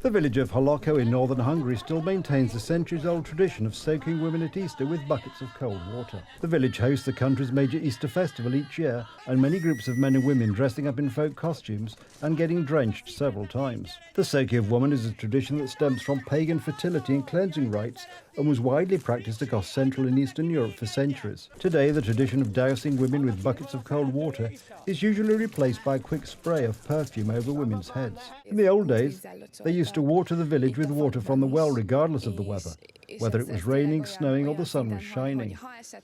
The village of Holoko in northern Hungary still maintains the centuries-old tradition of soaking women at Easter with buckets of cold water. The village hosts the country's major Easter festival each year, and many groups of men and women dressing up in folk costumes and getting drenched several times. The soaking of women is a tradition that stems from pagan fertility and cleansing rites and was widely practiced across Central and Eastern Europe for centuries. Today, the tradition of dousing women with buckets of cold water is usually replaced by a quick spray of perfume over women's heads. In the old days, they used to water the village with water from the well regardless of the weather, whether it was raining, snowing or the sun was shining.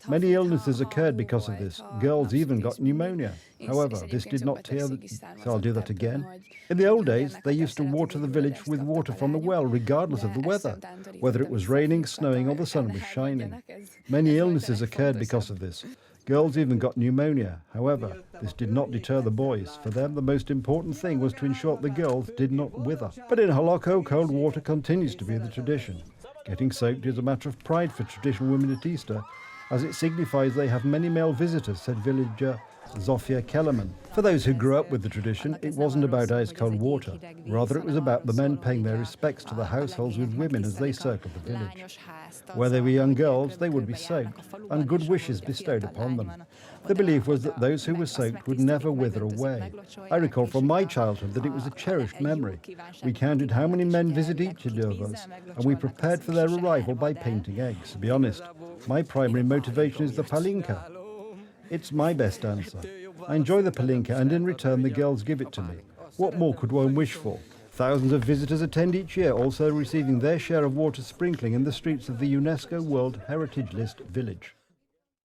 Many illnesses occurred because of this. Girls even got pneumonia. However, this did not tear so I'll do that again. In the old days, they used to water the village with water from the well regardless of the weather, whether it was raining, snowing or the sun was shining. Many illnesses occurred because of this. Girls even got pneumonia. However, this did not deter the boys. For them, the most important thing was to ensure the girls did not wither. But in Holoko, cold water continues to be the tradition. Getting soaked is a matter of pride for traditional women at Easter, as it signifies they have many male visitors, said villager Zofia Kellerman. For those who grew up with the tradition, it wasn't about ice cold water. Rather, it was about the men paying their respects to the households with women as they circled the village. Where they were young girls, they would be soaked, and good wishes bestowed upon them. The belief was that those who were soaked would never wither away. I recall from my childhood that it was a cherished memory. We counted how many men visit each of us, and we prepared for their arrival by painting eggs. To be honest, my primary motivation is the palinka. It's my best answer. I enjoy the palinka, and in return the girls give it to me. What more could one wish for? Thousands of visitors attend each year, also receiving their share of water sprinkling in the streets of the UNESCO World Heritage List village.